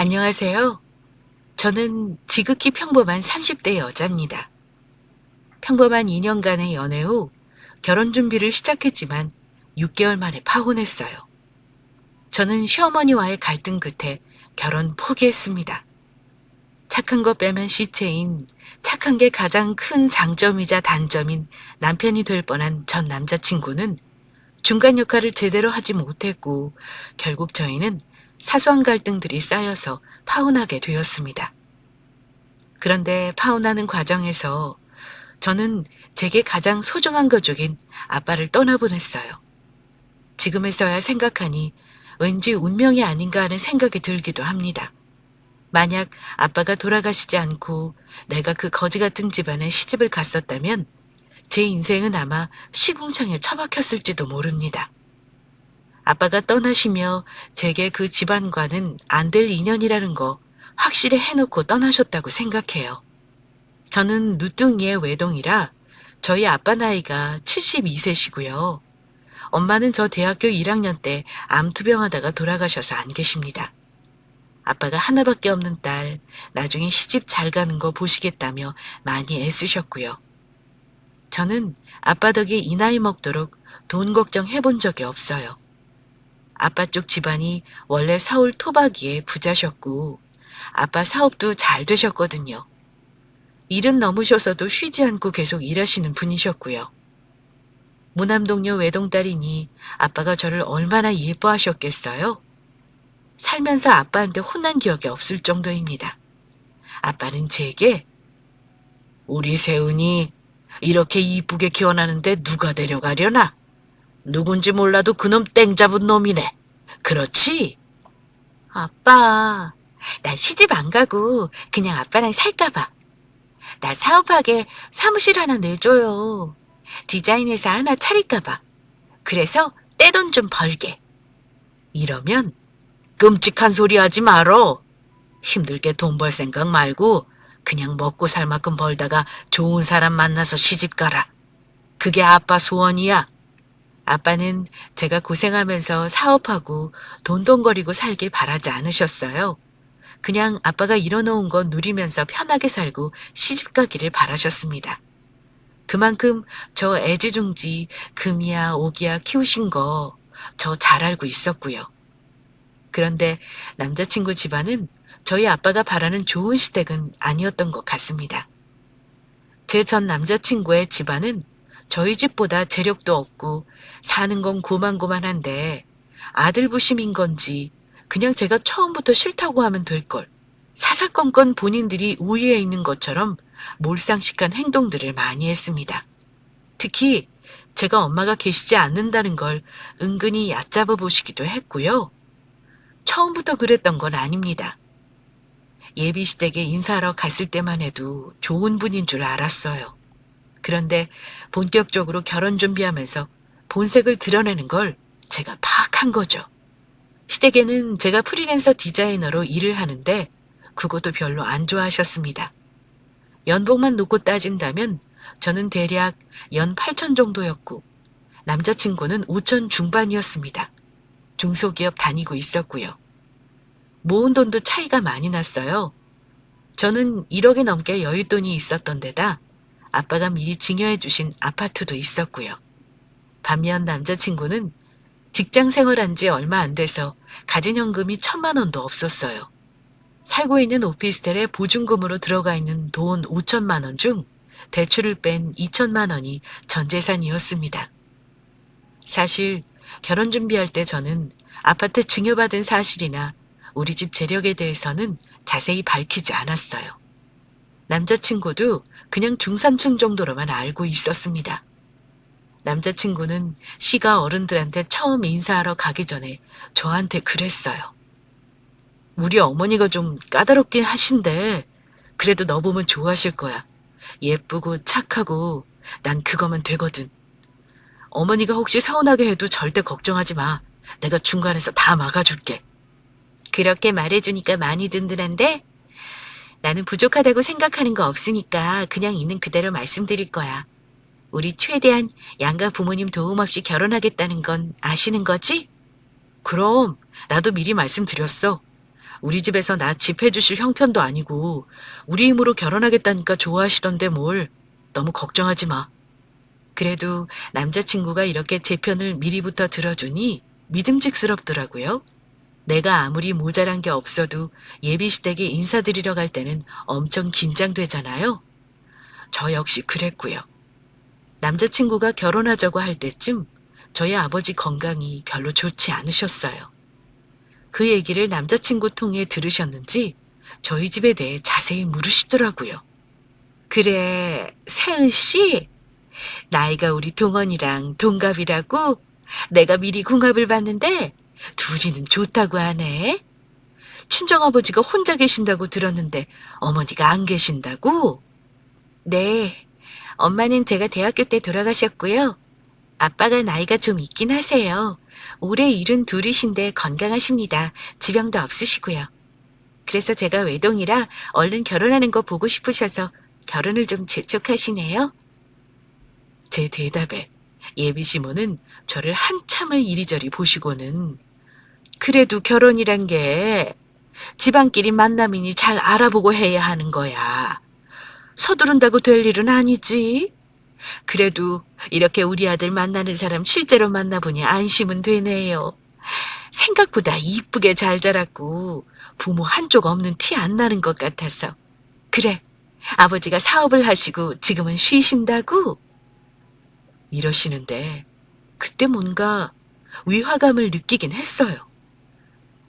안녕하세요. 저는 지극히 평범한 30대 여자입니다. 평범한 2년간의 연애 후 결혼 준비를 시작했지만 6개월 만에 파혼했어요. 저는 시어머니와의 갈등 끝에 결혼 포기했습니다. 착한 거 빼면 시체인 착한 게 가장 큰 장점이자 단점인 남편이 될 뻔한 전 남자친구는 중간 역할을 제대로 하지 못했고 결국 저희는 사소한 갈등들이 쌓여서 파혼하게 되었습니다. 그런데 파혼하는 과정에서 저는 제게 가장 소중한 가족인 아빠를 떠나보냈어요. 지금에서야 생각하니 왠지 운명이 아닌가 하는 생각이 들기도 합니다. 만약 아빠가 돌아가시지 않고 내가 그 거지 같은 집안에 시집을 갔었다면 제 인생은 아마 시궁창에 처박혔을지도 모릅니다. 아빠가 떠나시며 제게 그 집안과는 안 될 인연이라는 거 확실히 해놓고 떠나셨다고 생각해요. 저는 누뚱이의 외동이라 저희 아빠 나이가 72세시고요. 엄마는 저 대학교 1학년 때 암투병하다가 돌아가셔서 안 계십니다. 아빠가 하나밖에 없는 딸, 나중에 시집 잘 가는 거 보시겠다며 많이 애쓰셨고요. 저는 아빠 덕에 이 나이 먹도록 돈 걱정 해본 적이 없어요. 아빠 쪽 집안이 원래 서울 토박이의 부자셨고 아빠 사업도 잘 되셨거든요. 일은 넘으셔서도 쉬지 않고 계속 일하시는 분이셨고요. 무남동료 외동딸이니 아빠가 저를 얼마나 예뻐하셨겠어요? 살면서 아빠한테 혼난 기억이 없을 정도입니다. 아빠는 제게 우리 세은이 이렇게 이쁘게 키워나는데 누가 데려가려나? 누군지 몰라도 그놈 땡 잡은 놈이네. 그렇지? 아빠, 나 시집 안 가고 그냥 아빠랑 살까 봐. 나 사업하게 사무실 하나 내줘요. 디자인 회사 하나 차릴까 봐. 그래서 떼돈 좀 벌게. 이러면 끔찍한 소리 하지 말어. 힘들게 돈 벌 생각 말고 그냥 먹고 살 만큼 벌다가 좋은 사람 만나서 시집 가라. 그게 아빠 소원이야. 아빠는 제가 고생하면서 사업하고 돈돈거리고 살길 바라지 않으셨어요. 그냥 아빠가 이뤄놓은 거 누리면서 편하게 살고 시집 가기를 바라셨습니다. 그만큼 저 애지중지 금이야 오기야 키우신 거 저 잘 알고 있었고요. 그런데 남자친구 집안은 저희 아빠가 바라는 좋은 시댁은 아니었던 것 같습니다. 제 전 남자친구의 집안은 저희 집보다 재력도 없고 사는 건 고만고만한데 아들 부심인 건지 그냥 제가 처음부터 싫다고 하면 될 걸. 사사건건 본인들이 우위에 있는 것처럼 몰상식한 행동들을 많이 했습니다. 특히 제가 엄마가 계시지 않는다는 걸 은근히 얕잡아 보시기도 했고요. 처음부터 그랬던 건 아닙니다. 예비시댁에 인사하러 갔을 때만 해도 좋은 분인 줄 알았어요. 그런데 본격적으로 결혼 준비하면서 본색을 드러내는 걸 제가 파악한 거죠. 시댁에는 제가 프리랜서 디자이너로 일을 하는데 그것도 별로 안 좋아하셨습니다. 연봉만 놓고 따진다면 저는 대략 연 8천 정도였고 남자친구는 5천 중반이었습니다. 중소기업 다니고 있었고요. 모은 돈도 차이가 많이 났어요. 저는 1억이 넘게 여윳돈이 있었던 데다 아빠가 미리 증여해 주신 아파트도 있었고요. 반면 남자친구는 직장 생활한 지 얼마 안 돼서 가진 현금이 1,000만 원도 없었어요. 살고 있는 오피스텔에 보증금으로 들어가 있는 돈 5천만 원 중 대출을 뺀 2천만 원이 전 재산이었습니다. 사실 결혼 준비할 때 저는 아파트 증여받은 사실이나 우리 집 재력에 대해서는 자세히 밝히지 않았어요. 남자친구도 그냥 중산층 정도로만 알고 있었습니다. 남자친구는 시가 어른들한테 처음 인사하러 가기 전에 저한테 그랬어요. 우리 어머니가 좀 까다롭긴 하신데 그래도 너 보면 좋아하실 거야. 예쁘고 착하고 난 그거면 되거든. 어머니가 혹시 서운하게 해도 절대 걱정하지 마. 내가 중간에서 다 막아줄게. 그렇게 말해주니까 많이 든든한데 나는 부족하다고 생각하는 거 없으니까 그냥 있는 그대로 말씀드릴 거야. 우리 최대한 양가 부모님 도움 없이 결혼하겠다는 건 아시는 거지? 그럼 나도 미리 말씀드렸어. 우리 집에서 나 집 해주실 형편도 아니고 우리 힘으로 결혼하겠다니까 좋아하시던데 뭘. 너무 걱정하지 마. 그래도 남자친구가 이렇게 제 편을 미리부터 들어주니 믿음직스럽더라고요. 내가 아무리 모자란 게 없어도 예비시댁에 인사드리러 갈 때는 엄청 긴장되잖아요. 저 역시 그랬고요. 남자친구가 결혼하자고 할 때쯤 저희 아버지 건강이 별로 좋지 않으셨어요. 그 얘기를 남자친구 통해 들으셨는지 저희 집에 대해 자세히 물으시더라고요. 그래, 세은 씨? 나이가 우리 동원이랑 동갑이라고? 내가 미리 궁합을 봤는데 둘이는 좋다고 하네. 친정아버지가 혼자 계신다고 들었는데 어머니가 안 계신다고? 네, 엄마는 제가 대학교 때 돌아가셨고요. 아빠가 나이가 좀 있긴 하세요. 올해 72이신데 건강하십니다. 지병도 없으시고요. 그래서 제가 외동이라 얼른 결혼하는 거 보고 싶으셔서 결혼을 좀 재촉하시네요. 제 대답에 예비 시모는 저를 한참을 이리저리 보시고는 그래도 결혼이란 게 집안끼리 만남이니 잘 알아보고 해야 하는 거야. 서두른다고 될 일은 아니지. 그래도 이렇게 우리 아들 만나는 사람 실제로 만나보니 안심은 되네요. 생각보다 이쁘게 잘 자랐고 부모 한쪽 없는 티 안 나는 것 같아서. 그래, 아버지가 사업을 하시고 지금은 쉬신다고? 이러시는데 그때 뭔가 위화감을 느끼긴 했어요.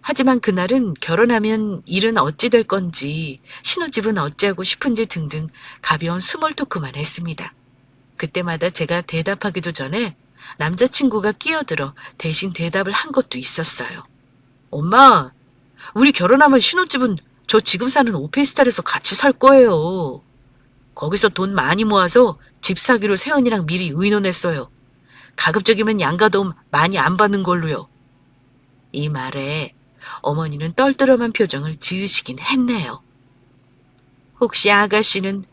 하지만 그날은 결혼하면 일은 어찌 될 건지 신혼집은 어찌하고 싶은지 등등 가벼운 스몰 토크만 했습니다. 그때마다 제가 대답하기도 전에 남자친구가 끼어들어 대신 대답을 한 것도 있었어요. 엄마, 우리 결혼하면 신혼집은 저 지금 사는 오피스텔에서 같이 살 거예요. 거기서 돈 많이 모아서 집 사기로 세은이랑 미리 의논했어요. 가급적이면 양가도움 많이 안 받는 걸로요. 이 말에 어머니는 떨떠름한 표정을 지으시긴 했네요. 혹시 아가씨는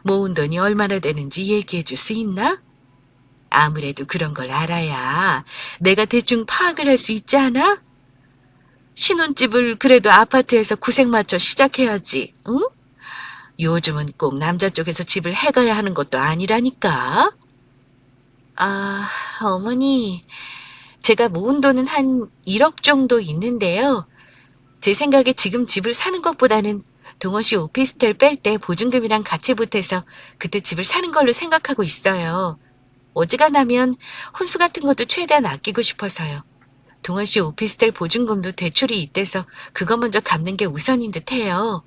모은 돈이 얼마나 되는지 얘기해 줄 수 있나? 아무래도 그런 걸 알아야 내가 대충 파악을 할 수 있지 않아? 신혼집을 그래도 아파트에서 구색 맞춰 시작해야지, 응? 요즘은 꼭 남자 쪽에서 집을 해가야 하는 것도 아니라니까. 아, 어머니, 제가 모은 돈은 한 1억 정도 있는데요. 제 생각에 지금 집을 사는 것보다는 동원 씨 오피스텔 뺄 때 보증금이랑 같이 보태서 그때 집을 사는 걸로 생각하고 있어요. 어지간하면 혼수 같은 것도 최대한 아끼고 싶어서요. 동원 씨 오피스텔 보증금도 대출이 있대서 그거 먼저 갚는 게 우선인 듯해요.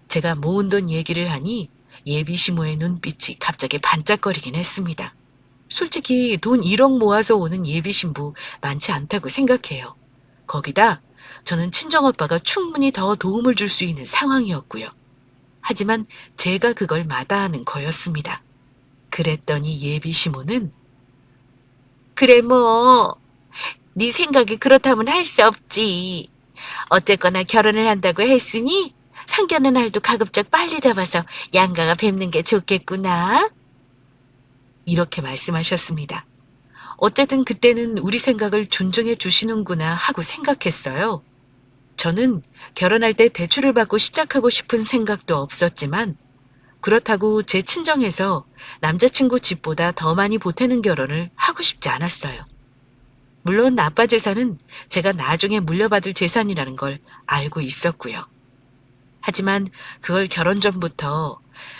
제가 모은 돈 얘기를 하니 예비 시모의 눈빛이 갑자기 반짝거리긴 했습니다. 솔직히 돈 1억 모아서 오는 예비 신부 많지 않다고 생각해요. 거기다 저는 친정오빠가 충분히 더 도움을 줄 수 있는 상황이었고요. 하지만 제가 그걸 마다하는 거였습니다. 그랬더니 예비 시모는 그래 뭐 네 생각이 그렇다면 할 수 없지. 어쨌거나 결혼을 한다고 했으니 상견례 날도 가급적 빨리 잡아서 양가가 뵙는 게 좋겠구나. 이렇게 말씀하셨습니다. 어쨌든 그때는 우리 생각을 존중해 주시는구나 하고 생각했어요. 저는 결혼할 때 대출을 받고 시작하고 싶은 생각도 없었지만 그렇다고 제 친정에서 남자친구 집보다 더 많이 보태는 결혼을 하고 싶지 않았어요. 물론 아빠 재산은 제가 나중에 물려받을 재산이라는 걸 알고 있었고요. 하지만 그걸 결혼 전부터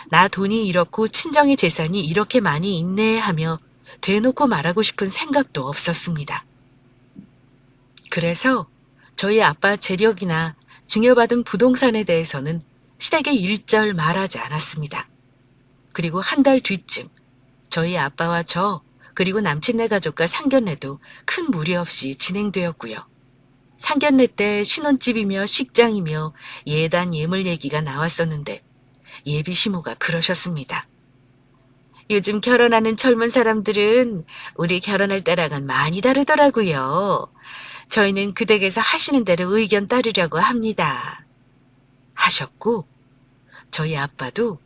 나 돈이 이렇고 친정의 재산이 이렇게 많이 있네 하며 대놓고 말하고 싶은 생각도 없었습니다. 그래서 저희 아빠 재력이나 증여받은 부동산에 대해서는 시댁에 일절 말하지 않았습니다. 그리고 한 달 뒤쯤 저희 아빠와 저 그리고 남친네 가족과 상견례도 큰 무리 없이 진행되었고요. 상견례 때 신혼집이며 식장이며 예단 예물 얘기가 나왔었는데 예비 시모가 그러셨습니다. 요즘 결혼하는 젊은 사람들은 우리 결혼할 때랑은 많이 다르더라고요. 저희는 그 댁에서 하시는 대로 의견 따르려고 합니다. 하셨고 저희 아빠도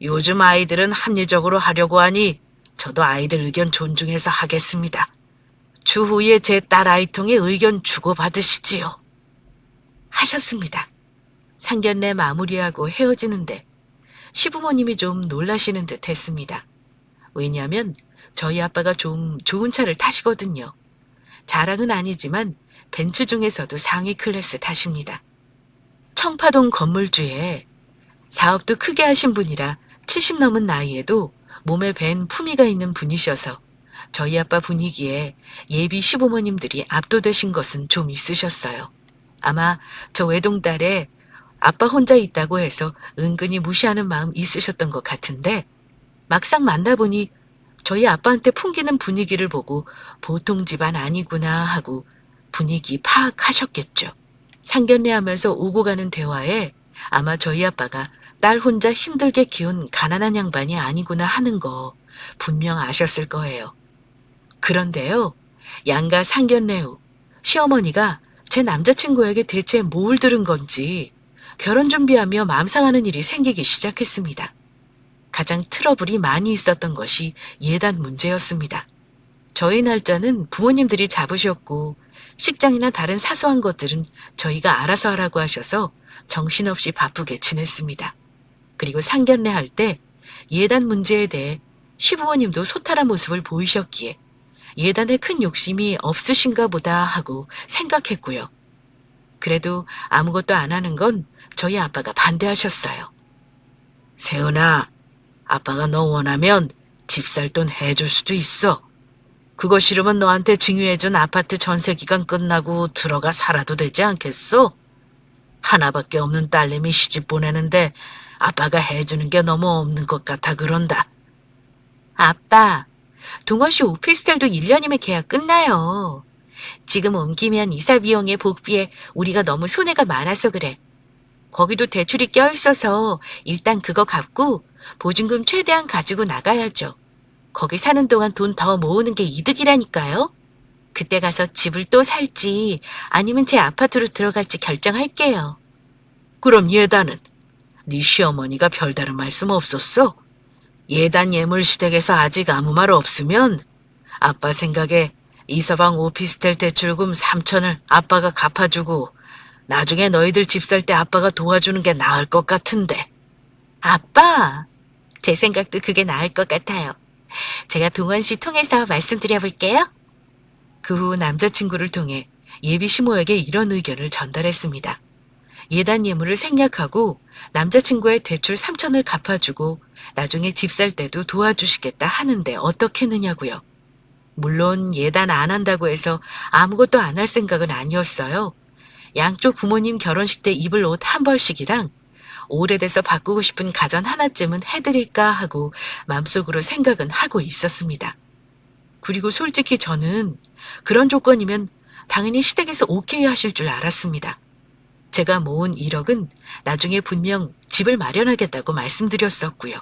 요즘 아이들은 합리적으로 하려고 하니 저도 아이들 의견 존중해서 하겠습니다. 추후에 제 딸 아이통의 의견 주고받으시지요. 하셨습니다. 상견례 마무리하고 헤어지는데 시부모님이 좀 놀라시는 듯 했습니다. 왜냐하면 저희 아빠가 좀 좋은 차를 타시거든요. 자랑은 아니지만 벤츠 중에서도 상위 클래스 타십니다. 청파동 건물주에 사업도 크게 하신 분이라 70 넘은 나이에도 몸에 밴 품위가 있는 분이셔서 저희 아빠 분위기에 예비 시부모님들이 압도되신 것은 좀 있으셨어요. 아마 저 외동딸에 아빠 혼자 있다고 해서 은근히 무시하는 마음 있으셨던 것 같은데 막상 만나보니 저희 아빠한테 풍기는 분위기를 보고 보통 집안 아니구나 하고 분위기 파악하셨겠죠. 상견례 하면서 오고 가는 대화에 아마 저희 아빠가 딸 혼자 힘들게 키운 가난한 양반이 아니구나 하는 거 분명 아셨을 거예요. 그런데요, 양가 상견례 후 시어머니가 제 남자친구에게 대체 뭘 들은 건지 결혼 준비하며 마음 상하는 일이 생기기 시작했습니다. 가장 트러블이 많이 있었던 것이 예단 문제였습니다. 저희 날짜는 부모님들이 잡으셨고 식장이나 다른 사소한 것들은 저희가 알아서 하라고 하셔서 정신없이 바쁘게 지냈습니다. 그리고 상견례 할 때 예단 문제에 대해 시부모님도 소탈한 모습을 보이셨기에 예단에 큰 욕심이 없으신가 보다 하고 생각했고요. 그래도 아무것도 안 하는 건 저희 아빠가 반대하셨어요. 세은아, 아빠가 너 원하면 집 살 돈 해줄 수도 있어. 그거 싫으면 너한테 증여해준 아파트 전세 기간 끝나고 들어가 살아도 되지 않겠어? 하나밖에 없는 딸내미 시집 보내는데 아빠가 해주는 게 너무 없는 것 같아 그런다. 아빠, 동원시 오피스텔도 1년이면 계약 끝나요. 지금 옮기면 이사 비용에 복비에 우리가 너무 손해가 많아서 그래. 거기도 대출이 껴있어서 일단 그거 갚고 보증금 최대한 가지고 나가야죠. 거기 사는 동안 돈 더 모으는 게 이득이라니까요. 그때 가서 집을 또 살지 아니면 제 아파트로 들어갈지 결정할게요. 그럼 예단은? 네 시어머니가 별다른 말씀 없었어? 예단 예물시댁에서 아직 아무 말 없으면 아빠 생각에 이서방 오피스텔 대출금 3천을 아빠가 갚아주고 나중에 너희들 집 살 때 아빠가 도와주는 게 나을 것 같은데. 아빠, 제 생각도 그게 나을 것 같아요. 제가 동원 씨 통해서 말씀드려 볼게요. 그 후 남자친구를 통해 예비 시모에게 이런 의견을 전달했습니다. 예단 예물을 생략하고 남자친구의 대출 3천을 갚아주고 나중에 집 살 때도 도와주시겠다 하는데 어떻겠느냐고요. 물론 예단 안 한다고 해서 아무것도 안 할 생각은 아니었어요. 양쪽 부모님 결혼식 때 입을 옷 한 벌씩이랑 오래돼서 바꾸고 싶은 가전 하나쯤은 해드릴까 하고 마음속으로 생각은 하고 있었습니다. 그리고 솔직히 저는 그런 조건이면 당연히 시댁에서 오케이 하실 줄 알았습니다. 제가 모은 1억은 나중에 분명 집을 마련하겠다고 말씀드렸었고요.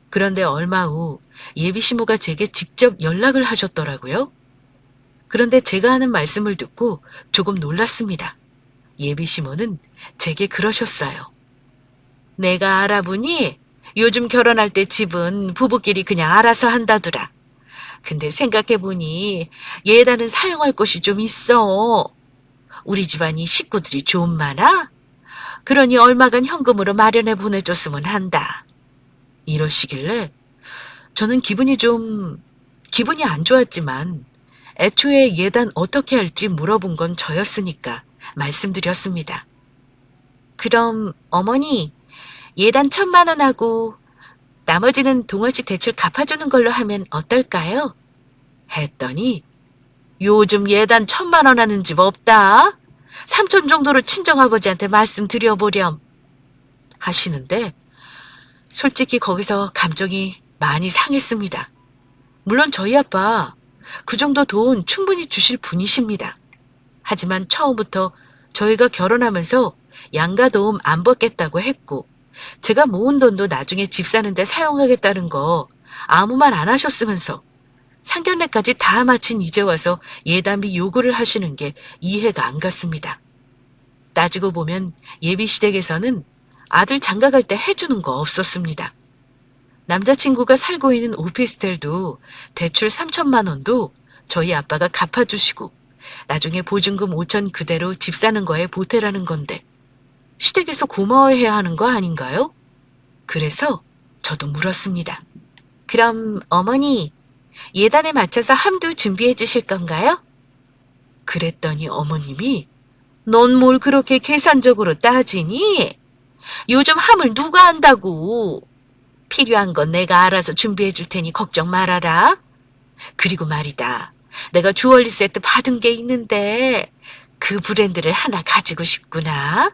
그런데 얼마 후 예비 시모가 제게 직접 연락을 하셨더라고요. 그런데 제가 하는 말씀을 듣고 조금 놀랐습니다. 예비 시모는 제게 그러셨어요. 내가 알아보니 요즘 결혼할 때 집은 부부끼리 그냥 알아서 한다더라. 근데 생각해보니 예단은 사용할 곳이 좀 있어. 우리 집안이 식구들이 좀 많아? 그러니 얼마간 현금으로 마련해 보내줬으면 한다. 이러시길래 저는 기분이 안 좋았지만 애초에 예단 어떻게 할지 물어본 건 저였으니까 말씀드렸습니다. 그럼 어머니 예단 1,000만 원 하고 나머지는 동원 씨 대출 갚아주는 걸로 하면 어떨까요? 했더니 요즘 예단 1,000만 원 하는 집 없다. 3천 정도로 친정아버지한테 말씀드려보렴. 하시는데 솔직히 거기서 감정이 많이 상했습니다. 물론 저희 아빠 그 정도 돈 충분히 주실 분이십니다. 하지만 처음부터 저희가 결혼하면서 양가 도움 안 받겠다고 했고 제가 모은 돈도 나중에 집 사는데 사용하겠다는 거 아무 말 안 하셨으면서 상견례까지 다 마친 이제 와서 예단비 요구를 하시는 게 이해가 안 갔습니다. 따지고 보면 예비 시댁에서는 아들 장가 갈 때 해주는 거 없었습니다. 남자친구가 살고 있는 오피스텔도 대출 3천만 원도 저희 아빠가 갚아주시고 나중에 보증금 5천 그대로 집 사는 거에 보태라는 건데 시댁에서 고마워해야 하는 거 아닌가요? 그래서 저도 물었습니다. 그럼 어머니, 예단에 맞춰서 함도 준비해 주실 건가요? 그랬더니 어머님이 넌 뭘 그렇게 계산적으로 따지니? 요즘 함을 누가 한다고? 필요한 건 내가 알아서 준비해 줄 테니 걱정 말아라. 그리고 말이다. 내가 주얼리 세트 받은 게 있는데 그 브랜드를 하나 가지고 싶구나.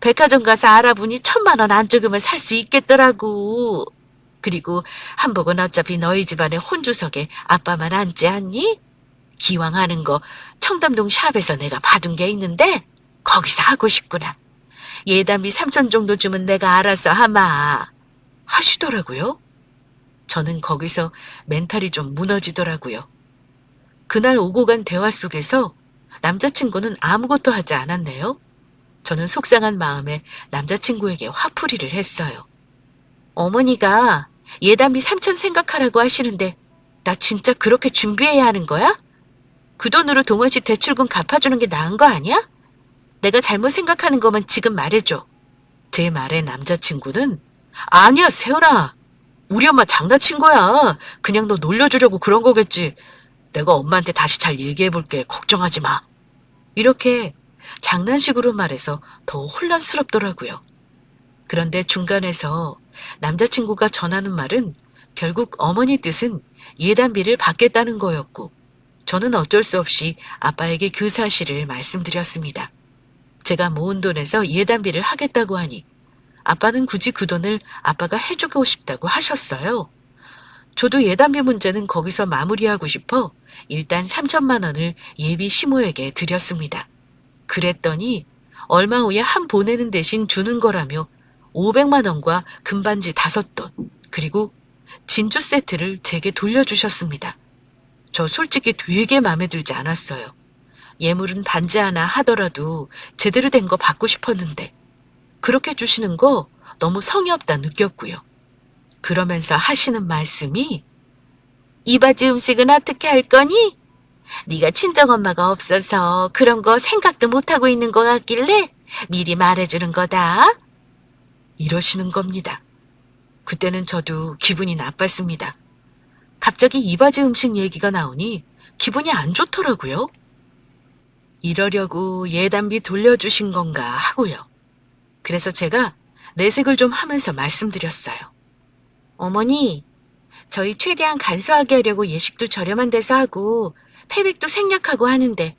백화점 가서 알아보니 1,000만 원 안쪽이면 살 수 있겠더라고. 그리고 한복은 어차피 너희 집안의 혼주석에 아빠만 앉지 않니? 기왕 하는 거 청담동 샵에서 내가 받은 게 있는데 거기서 하고 싶구나. 예단비 3천 정도 주면 내가 알아서 하마. 하시더라고요. 저는 거기서 멘탈이 좀 무너지더라고요. 그날 오고 간 대화 속에서 남자친구는 아무것도 하지 않았네요. 저는 속상한 마음에 남자친구에게 화풀이를 했어요. 어머니가 예단비 3천 생각하라고 하시는데 나 진짜 그렇게 준비해야 하는 거야? 그 돈으로 동원 씨 대출금 갚아주는 게 나은 거 아니야? 내가 잘못 생각하는 거면 지금 말해줘. 제 말에 남자친구는 아니야 세연아. 우리 엄마 장난친 거야. 그냥 너 놀려주려고 그런 거겠지. 내가 엄마한테 다시 잘 얘기해볼게. 걱정하지 마. 이렇게 장난식으로 말해서 더 혼란스럽더라고요. 그런데 중간에서 남자친구가 전하는 말은 결국 어머니 뜻은 예단비를 받겠다는 거였고 저는 어쩔 수 없이 아빠에게 그 사실을 말씀드렸습니다. 제가 모은 돈에서 예단비를 하겠다고 하니 아빠는 굳이 그 돈을 아빠가 해주고 싶다고 하셨어요. 저도 예단비 문제는 거기서 마무리하고 싶어 일단 3천만 원을 예비 시모에게 드렸습니다. 그랬더니 얼마 후에 함 보내는 대신 주는 거라며 500만 원과 금반지 5돈 그리고 진주 세트를 제게 돌려주셨습니다. 저 솔직히 되게 마음에 들지 않았어요. 예물은 반지 하나 하더라도 제대로 된 거 받고 싶었는데 그렇게 주시는 거 너무 성의 없다 느꼈고요. 그러면서 하시는 말씀이 이바지 음식은 어떻게 할 거니? 네가 친정엄마가 없어서 그런 거 생각도 못하고 있는 것 같길래 미리 말해주는 거다. 이러시는 겁니다. 그때는 저도 기분이 나빴습니다. 갑자기 이바지 음식 얘기가 나오니 기분이 안 좋더라고요. 이러려고 예단비 돌려주신 건가 하고요. 그래서 제가 내색을 좀 하면서 말씀드렸어요. 어머니, 저희 최대한 간소하게 하려고 예식도 저렴한 데서 하고 패백도 생략하고 하는데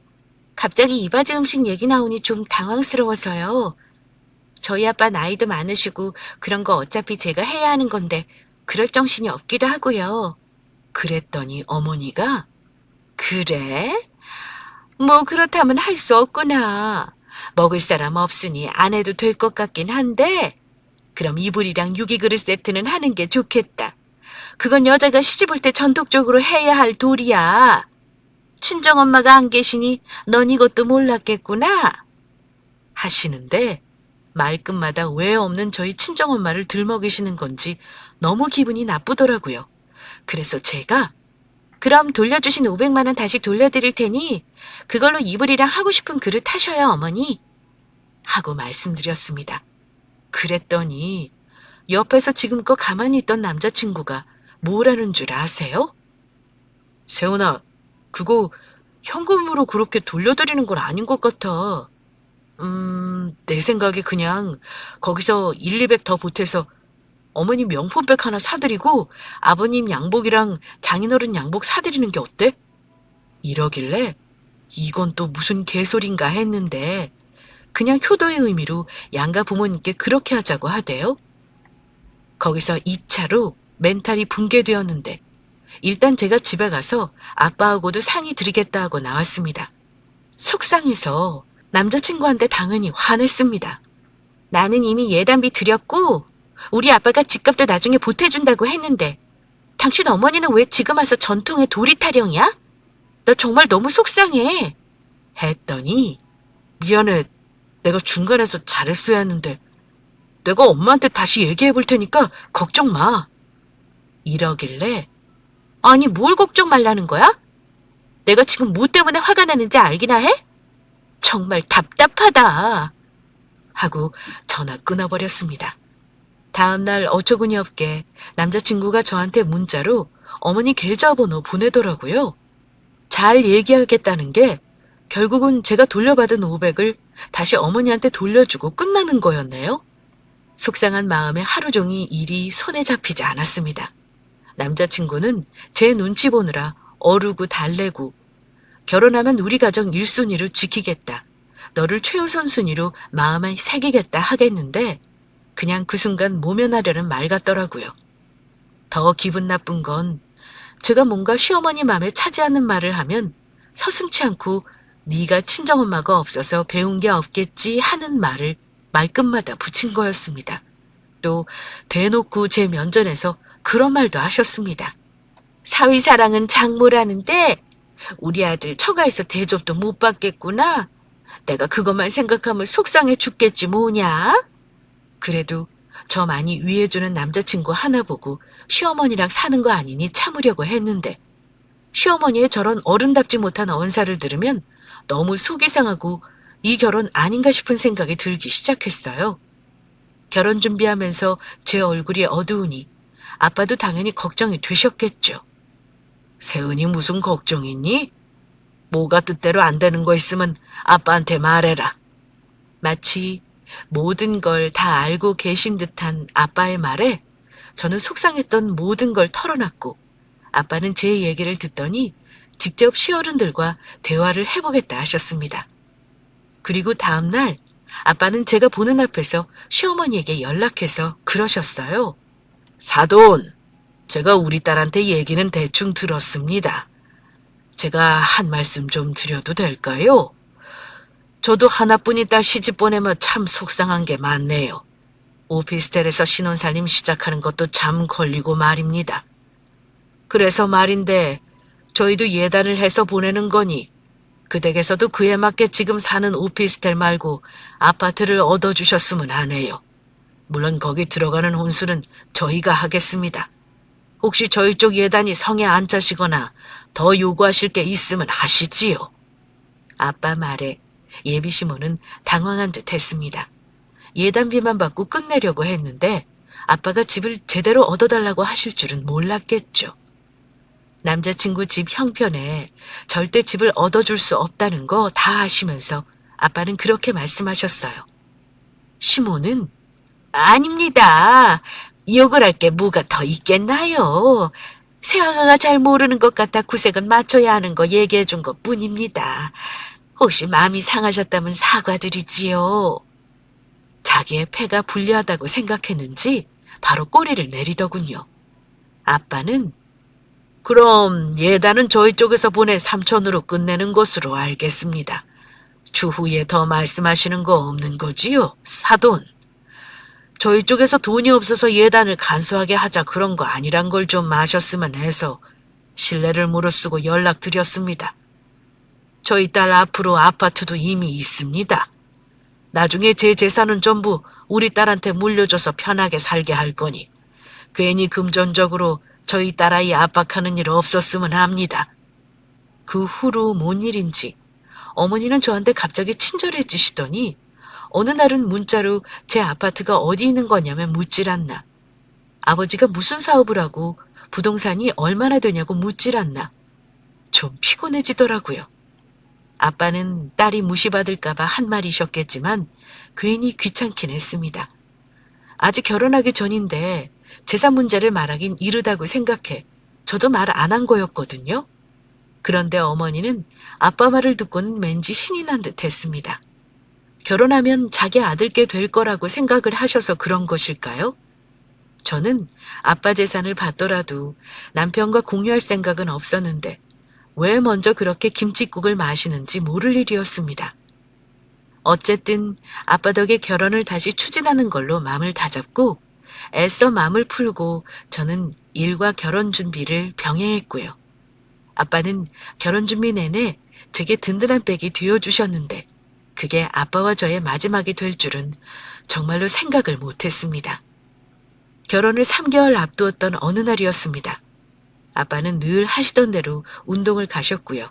갑자기 이바지 음식 얘기 나오니 좀 당황스러워서요. 저희 아빠 나이도 많으시고 그런 거 어차피 제가 해야 하는 건데 그럴 정신이 없기도 하고요. 그랬더니 어머니가 그래? 뭐 그렇다면 할 수 없구나. 먹을 사람 없으니 안 해도 될 것 같긴 한데 그럼 이불이랑 유기그릇 세트는 하는 게 좋겠다. 그건 여자가 시집 올 때 전통적으로 해야 할 도리야. 친정엄마가 안 계시니 넌 이것도 몰랐겠구나. 하시는데 말끝마다 왜 없는 저희 친정엄마를 들먹이시는 건지 너무 기분이 나쁘더라고요. 그래서 제가 그럼 돌려주신 500만 원 다시 돌려드릴 테니 그걸로 이불이랑 하고 싶은 그릇 하셔요 어머니. 하고 말씀드렸습니다. 그랬더니 옆에서 지금껏 가만히 있던 남자친구가 뭐라는 줄 아세요? 세훈아, 그거 현금으로 그렇게 돌려드리는 건 아닌 것 같아. 내 생각에 그냥 거기서 1, 200 더 보태서 어머님 명품백 하나 사드리고 아버님 양복이랑 장인어른 양복 사드리는 게 어때? 이러길래 이건 또 무슨 개소린가 했는데 그냥 효도의 의미로 양가 부모님께 그렇게 하자고 하대요. 거기서 2차로 멘탈이 붕괴되었는데 일단 제가 집에 가서 아빠하고도 상의 드리겠다 하고 나왔습니다. 속상해서 남자친구한테 당연히 화냈습니다. 나는 이미 예단비 드렸고 우리 아빠가 집값도 나중에 보태준다고 했는데 당신 어머니는 왜 지금 와서 전통의 도리 타령이야? 나 정말 너무 속상해. 했더니 미안해. 내가 중간에서 잘했어야 했는데 내가 엄마한테 다시 얘기해 볼 테니까 걱정 마. 이러길래 아니 뭘 걱정 말라는 거야? 내가 지금 뭐 때문에 화가 나는지 알기나 해? 정말 답답하다. 하고 전화 끊어버렸습니다. 다음날 어처구니 없게 남자친구가 저한테 문자로 어머니 계좌번호 보내더라고요. 잘 얘기하겠다는 게 결국은 제가 돌려받은 500을 다시 어머니한테 돌려주고 끝나는 거였네요. 속상한 마음에 하루 종일 일이 손에 잡히지 않았습니다. 남자친구는 제 눈치 보느라 어르고 달래고 결혼하면 우리 가정 1순위로 지키겠다. 너를 최우선 순위로 마음에 새기겠다 하겠는데 그냥 그 순간 모면하려는 말 같더라고요. 더 기분 나쁜 건 제가 뭔가 시어머니 맘에 차지하는 말을 하면 서슴지 않고 네가 친정엄마가 없어서 배운 게 없겠지 하는 말을 말끝마다 붙인 거였습니다. 또 대놓고 제 면전에서 그런 말도 하셨습니다. 사위사랑은 장모라는데 우리 아들 처가에서 대접도 못 받겠구나. 내가 그것만 생각하면 속상해 죽겠지 뭐냐. 그래도 저 많이 위해주는 남자친구 하나 보고 시어머니랑 사는 거 아니니 참으려고 했는데 시어머니의 저런 어른답지 못한 언사를 들으면 너무 속이 상하고 이 결혼 아닌가 싶은 생각이 들기 시작했어요. 결혼 준비하면서 제 얼굴이 어두우니 아빠도 당연히 걱정이 되셨겠죠. 세은이 무슨 걱정 있니? 뭐가 뜻대로 안 되는 거 있으면 아빠한테 말해라. 마치 모든 걸 다 알고 계신 듯한 아빠의 말에 저는 속상했던 모든 걸 털어놨고 아빠는 제 얘기를 듣더니 직접 시어른들과 대화를 해보겠다 하셨습니다. 그리고 다음 날 아빠는 제가 보는 앞에서 시어머니에게 연락해서 그러셨어요. 사돈, 제가 우리 딸한테 얘기는 대충 들었습니다. 제가 한 말씀 좀 드려도 될까요? 저도 하나뿐인 딸 시집 보내면 참 속상한 게 많네요. 오피스텔에서 신혼살림 시작하는 것도 참 걸리고 말입니다. 그래서 말인데 저희도 예단을 해서 보내는 거니 그 댁에서도 그에 맞게 지금 사는 오피스텔 말고 아파트를 얻어주셨으면 하네요. 물론 거기 들어가는 혼수는 저희가 하겠습니다. 혹시 저희 쪽 예단이 성에 안 차시거나 더 요구하실 게 있으면 하시지요. 아빠 말에 예비 시모는 당황한 듯 했습니다. 예단비만 받고 끝내려고 했는데 아빠가 집을 제대로 얻어달라고 하실 줄은 몰랐겠죠. 남자친구 집 형편에 절대 집을 얻어줄 수 없다는 거 다 아시면서 아빠는 그렇게 말씀하셨어요. 시모는 아닙니다. 욕을 할 게 뭐가 더 있겠나요? 새아가가 잘 모르는 것 같아 구색은 맞춰야 하는 거 얘기해 준 것 뿐입니다. 혹시 마음이 상하셨다면 사과드리지요. 자기의 패가 불리하다고 생각했는지 바로 꼬리를 내리더군요. 아빠는 그럼 예단은 저희 쪽에서 보낸 삼촌으로 끝내는 것으로 알겠습니다. 추후에 더 말씀하시는 거 없는 거지요, 사돈? 저희 쪽에서 돈이 없어서 예단을 간소하게 하자 그런 거 아니란 걸 좀 아셨으면 해서 신뢰를 무릅쓰고 연락드렸습니다. 저희 딸 앞으로 아파트도 이미 있습니다. 나중에 제 재산은 전부 우리 딸한테 물려줘서 편하게 살게 할 거니 괜히 금전적으로 저희 딸아이 압박하는 일 없었으면 합니다. 그 후로 뭔 일인지 어머니는 저한테 갑자기 친절해지시더니 어느 날은 문자로 제 아파트가 어디 있는 거냐면 묻질 않나. 아버지가 무슨 사업을 하고 부동산이 얼마나 되냐고 묻질 않나. 좀 피곤해지더라고요. 아빠는 딸이 무시받을까봐 한 말이셨겠지만 괜히 귀찮긴 했습니다. 아직 결혼하기 전인데 재산 문제를 말하긴 이르다고 생각해 저도 말 안 한 거였거든요. 그런데 어머니는 아빠 말을 듣고는 왠지 신이 난 듯 했습니다. 결혼하면 자기 아들께 될 거라고 생각을 하셔서 그런 것일까요? 저는 아빠 재산을 받더라도 남편과 공유할 생각은 없었는데 왜 먼저 그렇게 김칫국을 마시는지 모를 일이었습니다. 어쨌든 아빠 덕에 결혼을 다시 추진하는 걸로 마음을 다잡고 애써 마음을 풀고 저는 일과 결혼 준비를 병행했고요. 아빠는 결혼 준비 내내 제게 든든한 백이 되어주셨는데 그게 아빠와 저의 마지막이 될 줄은 정말로 생각을 못했습니다. 결혼을 3개월 앞두었던 어느 날이었습니다. 아빠는 늘 하시던 대로 운동을 가셨고요.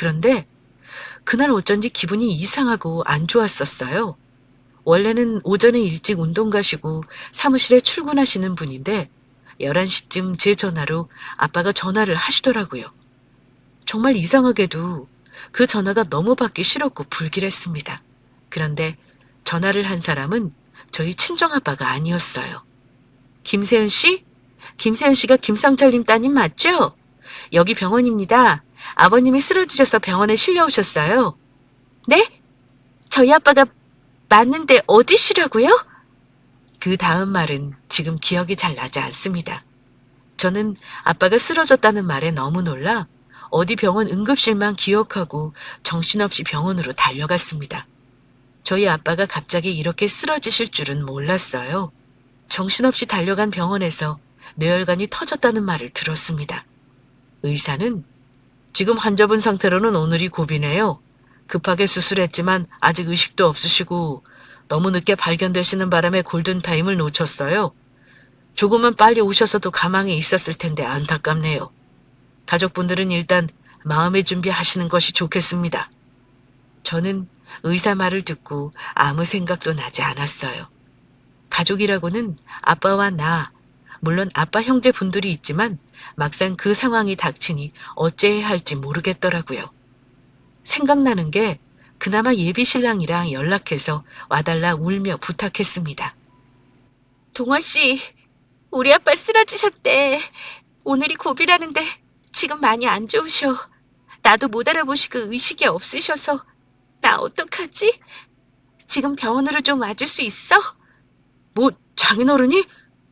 그런데 그날 어쩐지 기분이 이상하고 안 좋았었어요. 원래는 오전에 일찍 운동 가시고 사무실에 출근하시는 분인데 11시쯤 제 전화로 아빠가 전화를 하시더라고요. 정말 이상하게도 그 전화가 너무 받기 싫었고 불길했습니다. 그런데 전화를 한 사람은 저희 친정아빠가 아니었어요. 김세은 씨? 김세은 씨가 김상철님 따님 맞죠? 여기 병원입니다. 아버님이 쓰러지셔서 병원에 실려오셨어요. 네? 저희 아빠가 맞는데 어디시라고요? 그 다음 말은 지금 기억이 잘 나지 않습니다. 저는 아빠가 쓰러졌다는 말에 너무 놀라 어디 병원 응급실만 기억하고 정신없이 병원으로 달려갔습니다. 저희 아빠가 갑자기 이렇게 쓰러지실 줄은 몰랐어요. 정신없이 달려간 병원에서 뇌혈관이 터졌다는 말을 들었습니다. 의사는 지금 환자분 상태로는 오늘이 고비네요. 급하게 수술했지만 아직 의식도 없으시고 너무 늦게 발견되시는 바람에 골든타임을 놓쳤어요. 조금만 빨리 오셔서도 가망에 있었을 텐데 안타깝네요. 가족분들은 일단 마음의 준비하시는 것이 좋겠습니다. 저는 의사 말을 듣고 아무 생각도 나지 않았어요. 가족이라고는 아빠와 나, 물론 아빠 형제분들이 있지만 막상 그 상황이 닥치니 어째야 할지 모르겠더라고요. 생각나는 게 그나마 예비 신랑이랑 연락해서 와달라 울며 부탁했습니다. 동화 씨, 우리 아빠 쓰러지셨대. 오늘이 고비라는데 지금 많이 안 좋으셔. 나도 못 알아보시고 의식이 없으셔서 나 어떡하지? 지금 병원으로 좀 와줄 수 있어? 뭐 장인어른이?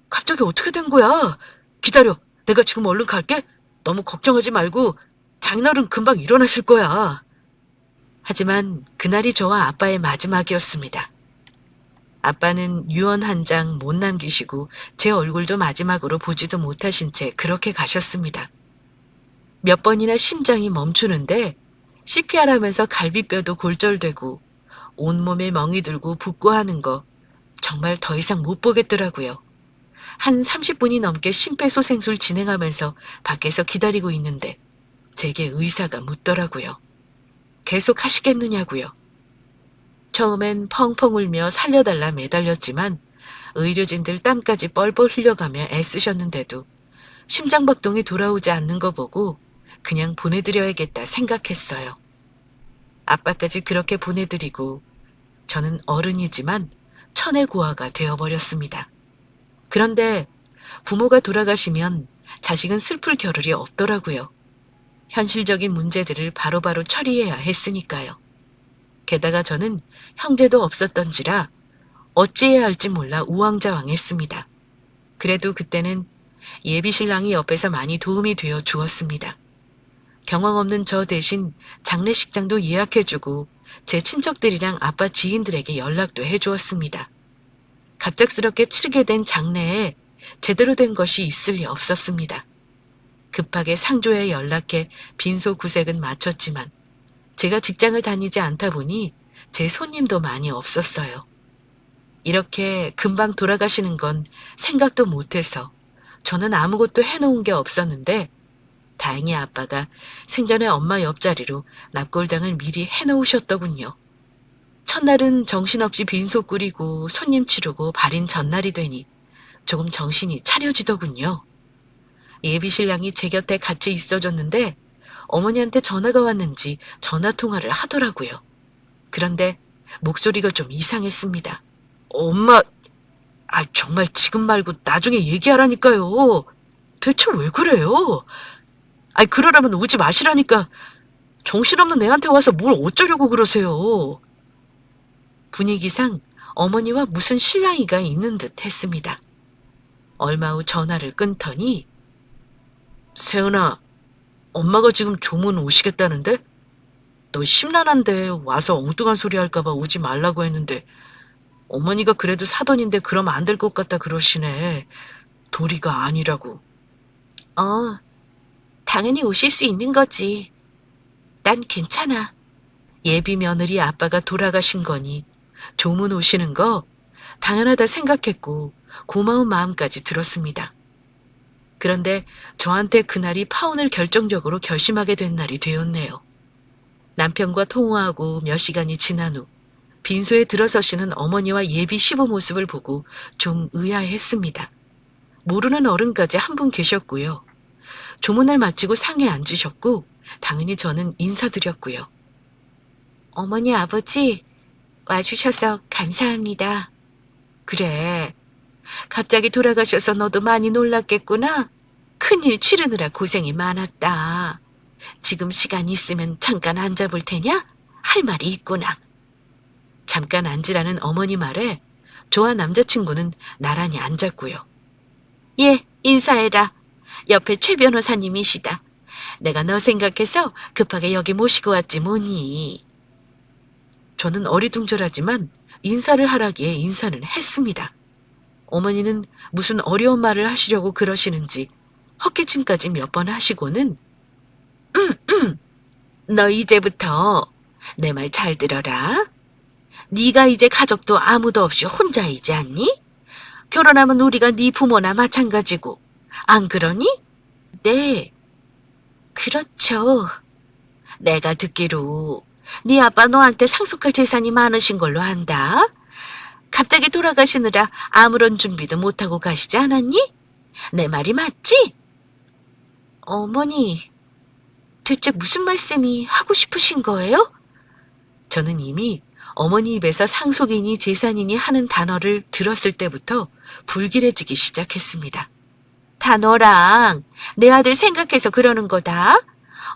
갑자기 어떻게 된 거야? 기다려. 내가 지금 얼른 갈게. 너무 걱정하지 말고 장인어른 금방 일어나실 거야. 하지만 그날이 저와 아빠의 마지막이었습니다. 아빠는 유언 한 장 못 남기시고 제 얼굴도 마지막으로 보지도 못하신 채 그렇게 가셨습니다. 몇 번이나 심장이 멈추는데 CPR 하면서 갈비뼈도 골절되고 온몸에 멍이 들고 붓고 하는 거 정말 더 이상 못 보겠더라고요. 한 30분이 넘게 심폐소생술 진행하면서 밖에서 기다리고 있는데 제게 의사가 묻더라고요. 계속 하시겠느냐고요. 처음엔 펑펑 울며 살려달라 매달렸지만 의료진들 땀까지 뻘뻘 흘려가며 애쓰셨는데도 심장박동이 돌아오지 않는 거 보고 그냥 보내드려야겠다 생각했어요. 아빠까지 그렇게 보내드리고 저는 어른이지만 천의 고아가 되어버렸습니다. 그런데 부모가 돌아가시면 자식은 슬플 겨를이 없더라고요. 현실적인 문제들을 바로바로 처리해야 했으니까요. 게다가 저는 형제도 없었던지라 어찌해야 할지 몰라 우왕좌왕했습니다. 그래도 그때는 예비 신랑이 옆에서 많이 도움이 되어 주었습니다. 경험 없는 저 대신 장례식장도 예약해주고 제 친척들이랑 아빠 지인들에게 연락도 해주었습니다. 갑작스럽게 치르게 된 장례에 제대로 된 것이 있을 리 없었습니다. 급하게 상조에 연락해 빈소 구색은 마쳤지만 제가 직장을 다니지 않다 보니 제 손님도 많이 없었어요. 이렇게 금방 돌아가시는 건 생각도 못해서 저는 아무것도 해놓은 게 없었는데 다행히 아빠가 생전에 엄마 옆자리로 납골당을 미리 해놓으셨더군요. 첫날은 정신없이 빈소 꾸리고 손님 치르고 발인 전날이 되니 조금 정신이 차려지더군요. 예비 신랑이 제 곁에 같이 있어줬는데 어머니한테 전화가 왔는지 전화 통화를 하더라고요. 그런데 목소리가 좀 이상했습니다. 엄마, 정말 지금 말고 나중에 얘기하라니까요. 대체 왜 그래요? 그러려면 오지 마시라니까. 정신없는 애한테 와서 뭘 어쩌려고 그러세요. 분위기상 어머니와 무슨 실랑이가 있는 듯 했습니다. 얼마 후 전화를 끊더니 세은아, 엄마가 지금 조문 오시겠다는데? 너 심란한데 와서 엉뚱한 소리 할까봐 오지 말라고 했는데 어머니가 그래도 사돈인데 그럼 안 될 것 같다 그러시네. 도리가 아니라고. 당연히 오실 수 있는 거지. 난 괜찮아. 예비 며느리 아빠가 돌아가신 거니 조문 오시는 거 당연하다 생각했고 고마운 마음까지 들었습니다. 그런데 저한테 그날이 파혼을 결정적으로 결심하게 된 날이 되었네요. 남편과 통화하고 몇 시간이 지난 후 빈소에 들어서시는 어머니와 예비 시부 모습을 보고 좀 의아해했습니다. 모르는 어른까지 한 분 계셨고요. 조문을 마치고 상에 앉으셨고 당연히 저는 인사드렸고요. 어머니, 아버지, 와주셔서 감사합니다. 그래, 갑자기 돌아가셔서 너도 많이 놀랐겠구나. 큰일 치르느라 고생이 많았다. 지금 시간 있으면 잠깐 앉아볼 테냐? 할 말이 있구나. 잠깐 앉으라는 어머니 말에 저와 남자친구는 나란히 앉았고요. 예, 인사해라. 옆에 최 변호사님이시다. 내가 너 생각해서 급하게 여기 모시고 왔지 뭐니. 저는 어리둥절하지만 인사를 하라기에 인사는 했습니다. 어머니는 무슨 어려운 말을 하시려고 그러시는지 헛기침까지 몇 번 하시고는 너 이제부터 내 말 잘 들어라. 네가 이제 가족도 아무도 없이 혼자이지 않니? 결혼하면 우리가 네 부모나 마찬가지고. 안 그러니? 네, 그렇죠. 내가 듣기로 네 아빠 너한테 상속할 재산이 많으신 걸로 안다. 갑자기 돌아가시느라 아무런 준비도 못하고 가시지 않았니? 내 말이 맞지? 어머니, 대체 무슨 말씀이 하고 싶으신 거예요? 저는 이미 어머니 입에서 상속인이 재산인이 하는 단어를 들었을 때부터 불길해지기 시작했습니다. 다 너랑 내 아들 생각해서 그러는 거다.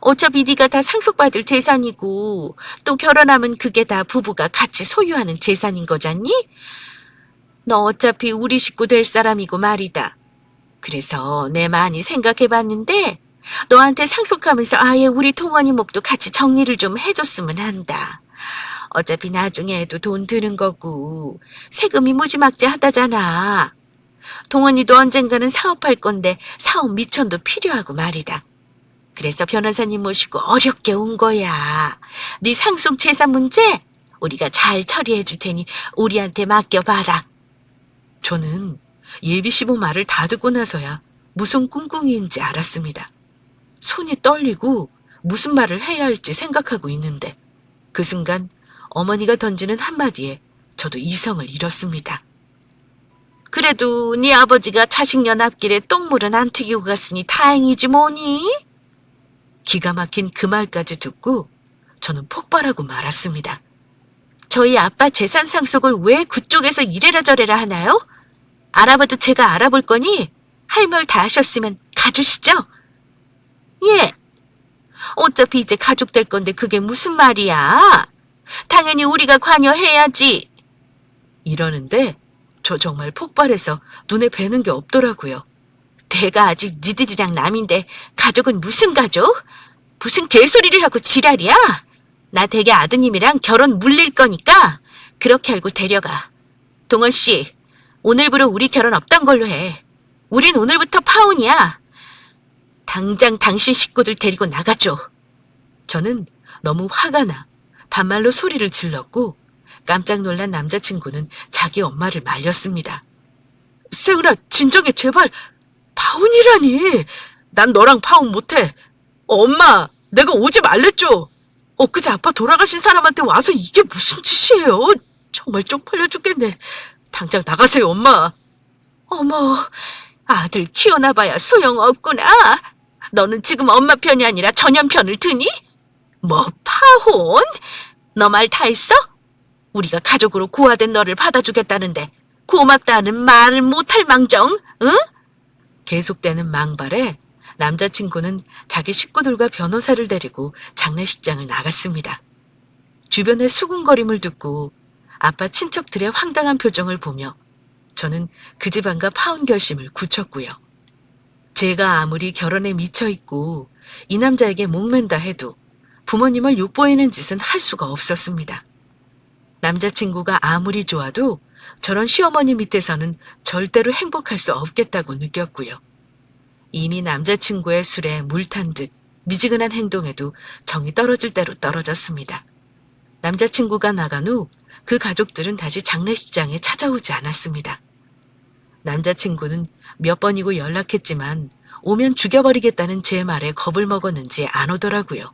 어차피 네가 다 상속받을 재산이고 또 결혼하면 그게 다 부부가 같이 소유하는 재산인 거잖니? 너 어차피 우리 식구 될 사람이고 말이다. 그래서 내 많이 생각해봤는데 너한테 상속하면서 아예 우리 동원이 목도 같이 정리를 좀 해줬으면 한다. 어차피 나중에도 돈 드는 거고 세금이 무지막지하다잖아. 동원이도 언젠가는 사업할 건데 사업 미천도 필요하고 말이다. 그래서 변호사님 모시고 어렵게 온 거야. 네 상속 재산 문제 우리가 잘 처리해 줄 테니 우리한테 맡겨봐라. 저는 예비 시부 말을 다 듣고 나서야 무슨 꿍꿍이인지 알았습니다. 손이 떨리고 무슨 말을 해야 할지 생각하고 있는데 그 순간 어머니가 던지는 한마디에 저도 이성을 잃었습니다. 그래도 네 아버지가 자식년 앞길에 똥물은 안 튀기고 갔으니 다행이지 뭐니? 기가 막힌 그 말까지 듣고 저는 폭발하고 말았습니다. 저희 아빠 재산 상속을 왜 그쪽에서 이래라 저래라 하나요? 알아봐도 제가 알아볼 거니 할 말 다 하셨으면 가주시죠. 예. 어차피 이제 가족 될 건데 그게 무슨 말이야. 당연히 우리가 관여해야지. 이러는데 저 정말 폭발해서 눈에 뵈는 게 없더라고요. 내가 아직 니들이랑 남인데 가족은 무슨 가족? 무슨 개소리를 하고 지랄이야? 나 댁의 아드님이랑 결혼 물릴 거니까 그렇게 알고 데려가. 동원 씨, 오늘부로 우리 결혼 없단 걸로 해. 우린 오늘부터 파혼이야. 당장 당신 식구들 데리고 나가줘. 저는 너무 화가 나 반말로 소리를 질렀고 깜짝 놀란 남자친구는 자기 엄마를 말렸습니다. 세훈아, 진정해 제발. 파혼이라니. 난 너랑 파혼 못해. 엄마, 내가 오지 말랬죠. 엊그제 아빠 돌아가신 사람한테 와서 이게 무슨 짓이에요. 정말 쪽팔려 죽겠네. 당장 나가세요, 엄마. 어머, 아들 키워놔봐야 소용없구나. 너는 지금 엄마 편이 아니라 전현 편을 드니? 뭐 파혼? 너 말 다 했어? 우리가 가족으로 고아된 너를 받아주겠다는데 고맙다는 말을 못할 망정, 응? 계속되는 망발에 남자친구는 자기 식구들과 변호사를 데리고 장례식장을 나갔습니다. 주변의 수군거림을 듣고 아빠 친척들의 황당한 표정을 보며 저는 그 집안과 파혼 결심을 굳혔고요. 제가 아무리 결혼에 미쳐있고 이 남자에게 목맨다 해도 부모님을 욕보이는 짓은 할 수가 없었습니다. 남자친구가 아무리 좋아도 저런 시어머니 밑에서는 절대로 행복할 수 없겠다고 느꼈고요. 이미 남자친구의 술에 물 탄 듯 미지근한 행동에도 정이 떨어질 대로 떨어졌습니다. 남자친구가 나간 후 그 가족들은 다시 장례식장에 찾아오지 않았습니다. 남자친구는 몇 번이고 연락했지만 오면 죽여버리겠다는 제 말에 겁을 먹었는지 안 오더라고요.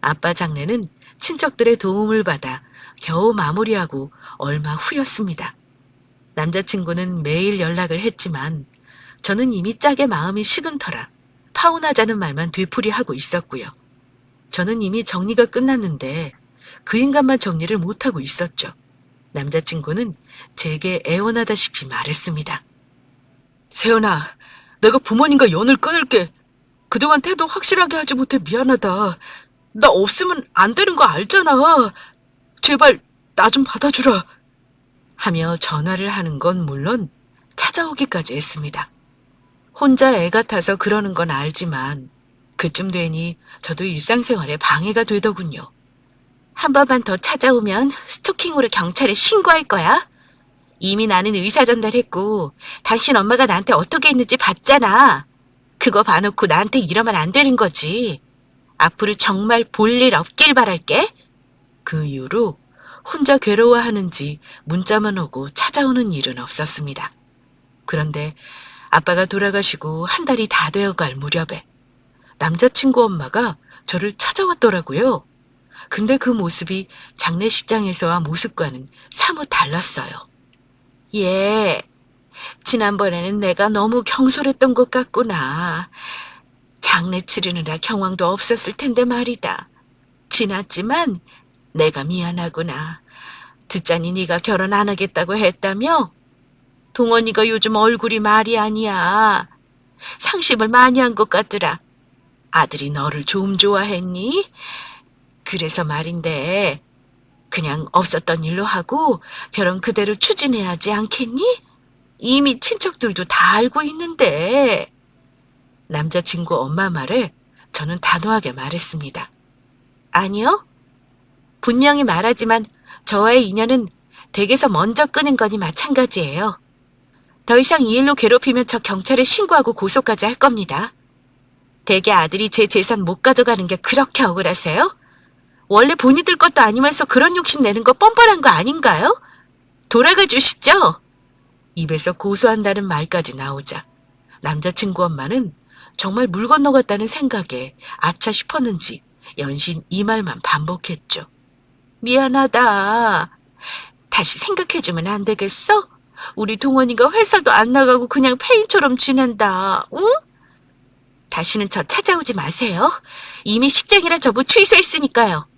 아빠 장례는 친척들의 도움을 받아 겨우 마무리하고 얼마 후였습니다. 남자친구는 매일 연락을 했지만 저는 이미 짝의 마음이 식은 터라 파혼하자는 말만 되풀이하고 있었고요. 저는 이미 정리가 끝났는데 그 인간만 정리를 못하고 있었죠. 남자친구는 제게 애원하다시피 말했습니다. 세연아, 내가 부모님과 연을 끊을게. 그동안 태도 확실하게 하지 못해 미안하다. 나 없으면 안 되는 거 알잖아. 제발 나 좀 받아주라. 하며 전화를 하는 건 물론 찾아오기까지 했습니다. 혼자 애 같아서 그러는 건 알지만 그쯤 되니 저도 일상생활에 방해가 되더군요. 한 번만 더 찾아오면 스토킹으로 경찰에 신고할 거야. 이미 나는 의사 전달했고 당신 엄마가 나한테 어떻게 했는지 봤잖아. 그거 봐놓고 나한테 이러면 안 되는 거지. 앞으로 정말 볼 일 없길 바랄게. 그 이후로 혼자 괴로워하는지 문자만 오고 찾아오는 일은 없었습니다. 그런데 아빠가 돌아가시고 한 달이 다 되어갈 무렵에 남자친구 엄마가 저를 찾아왔더라고요. 근데 그 모습이 장례식장에서와 모습과는 사뭇 달랐어요. 예, 지난번에는 내가 너무 경솔했던 것 같구나. 장례 치르느라 경황도 없었을 텐데 말이다. 지났지만 내가 미안하구나. 듣자니 네가 결혼 안 하겠다고 했다며? 동원이가 요즘 얼굴이 말이 아니야. 상심을 많이 한 것 같더라. 아들이 너를 좀 좋아했니? 그래서 말인데 그냥 없었던 일로 하고 결혼 그대로 추진해야지 않겠니? 이미 친척들도 다 알고 있는데. 남자친구 엄마 말에 저는 단호하게 말했습니다. 아니요. 분명히 말하지만 저와의 인연은 댁에서 먼저 끊은 거니 마찬가지예요. 더 이상 이 일로 괴롭히면 저 경찰에 신고하고 고소까지 할 겁니다. 댁의 아들이 제 재산 못 가져가는 게 그렇게 억울하세요? 원래 본인들 것도 아니면서 그런 욕심 내는 거 뻔뻔한 거 아닌가요? 돌아가 주시죠. 입에서 고소한다는 말까지 나오자 남자친구 엄마는 정말 물 건너갔다는 생각에 아차 싶었는지 연신 이 말만 반복했죠. 미안하다. 다시 생각해주면 안 되겠어? 우리 동원이가 회사도 안 나가고 그냥 폐인처럼 지낸다. 응? 다시는 저 찾아오지 마세요. 이미 식장이라 저부 취소했으니까요.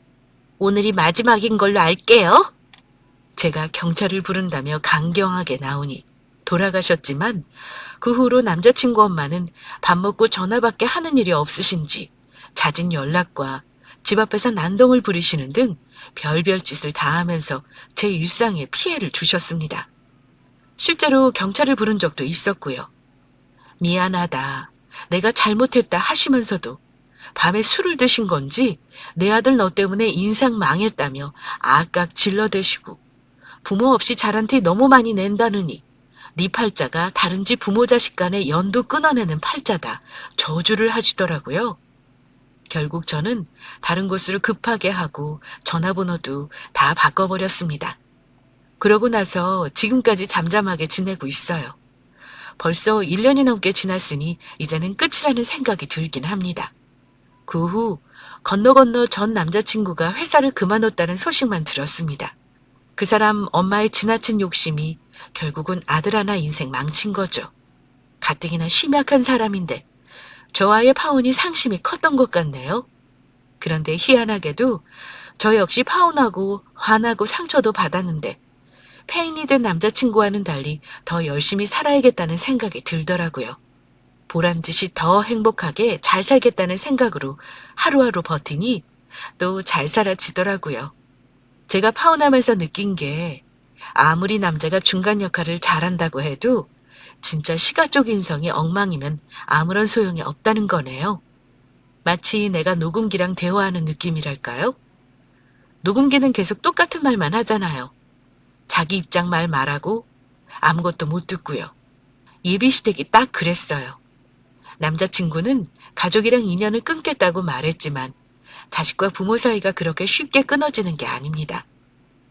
오늘이 마지막인 걸로 알게요. 제가 경찰을 부른다며 강경하게 나오니 돌아가셨지만 그 후로 남자친구 엄마는 밥 먹고 전화밖에 하는 일이 없으신지 잦은 연락과 집 앞에서 난동을 부리시는 등 별별 짓을 다 하면서 제 일상에 피해를 주셨습니다. 실제로 경찰을 부른 적도 있었고요. 미안하다, 내가 잘못했다 하시면서도 밤에 술을 드신 건지 내 아들 너 때문에 인상 망했다며 아깍 질러대시고 부모 없이 자란 티 너무 많이 낸다느니 네 팔자가 다른 집 부모 자식 간의 연도 끊어내는 팔자다 저주를 하시더라고요. 결국 저는 다른 곳으로 급하게 하고 전화번호도 다 바꿔버렸습니다. 그러고 나서 지금까지 잠잠하게 지내고 있어요. 벌써 1년이 넘게 지났으니 이제는 끝이라는 생각이 들긴 합니다. 그 후 건너 전 남자친구가 회사를 그만뒀다는 소식만 들었습니다. 그 사람 엄마의 지나친 욕심이 결국은 아들 하나 인생 망친 거죠. 가뜩이나 심약한 사람인데 저와의 파혼이 상심이 컸던 것 같네요. 그런데 희한하게도 저 역시 파혼하고 화나고 상처도 받았는데 폐인이 된 남자친구와는 달리 더 열심히 살아야겠다는 생각이 들더라고요. 보람짓이 더 행복하게 잘 살겠다는 생각으로 하루하루 버티니 또 잘 살아지더라고요. 제가 파혼하면서 느낀 게 아무리 남자가 중간 역할을 잘한다고 해도 진짜 시가족 인성이 엉망이면 아무런 소용이 없다는 거네요. 마치 내가 녹음기랑 대화하는 느낌이랄까요? 녹음기는 계속 똑같은 말만 하잖아요. 자기 입장 말 말하고 아무것도 못 듣고요. 예비시댁이 딱 그랬어요. 남자친구는 가족이랑 인연을 끊겠다고 말했지만 자식과 부모 사이가 그렇게 쉽게 끊어지는 게 아닙니다.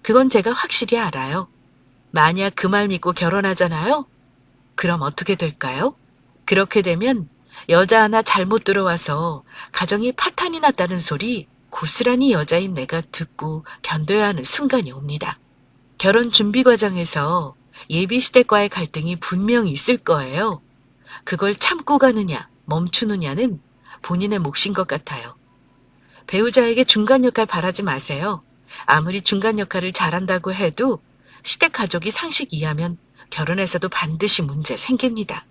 그건 제가 확실히 알아요. 만약 그 말 믿고 결혼하잖아요? 그럼 어떻게 될까요? 그렇게 되면 여자 하나 잘못 들어와서 가정이 파탄이 났다는 소리 고스란히 여자인 내가 듣고 견뎌야 하는 순간이 옵니다. 결혼 준비 과정에서 예비 시댁과의 갈등이 분명히 있을 거예요. 그걸 참고 가느냐, 멈추느냐는 본인의 몫인 것 같아요. 배우자에게 중간 역할 바라지 마세요. 아무리 중간 역할을 잘한다고 해도 시댁 가족이 상식 이하면 결혼에서도 반드시 문제 생깁니다.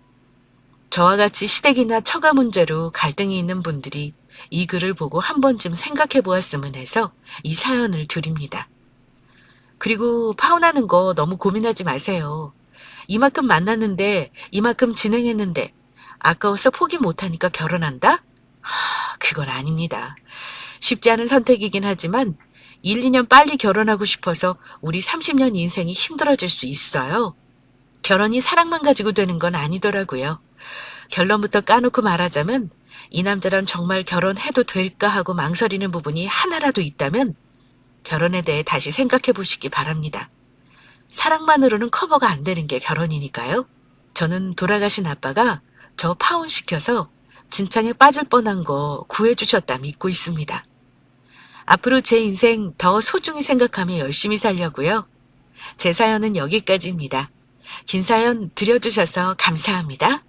저와 같이 시댁이나 처가 문제로 갈등이 있는 분들이 이 글을 보고 한 번쯤 생각해 보았으면 해서 이 사연을 드립니다. 그리고 파혼하는 거 너무 고민하지 마세요. 이만큼 만났는데, 이만큼 진행했는데, 아까워서 포기 못하니까 결혼한다? 그건 아닙니다. 쉽지 않은 선택이긴 하지만 1, 2년 빨리 결혼하고 싶어서 우리 30년 인생이 힘들어질 수 있어요. 결혼이 사랑만 가지고 되는 건 아니더라고요. 결론부터 까놓고 말하자면 이 남자랑 정말 결혼해도 될까 하고 망설이는 부분이 하나라도 있다면 결혼에 대해 다시 생각해 보시기 바랍니다. 사랑만으로는 커버가 안 되는 게 결혼이니까요. 저는 돌아가신 아빠가 저 파혼시켜서 진창에 빠질 뻔한 거 구해주셨다 믿고 있습니다. 앞으로 제 인생 더 소중히 생각하며 열심히 살려고요. 제 사연은 여기까지입니다. 긴 사연 들려주셔서 감사합니다.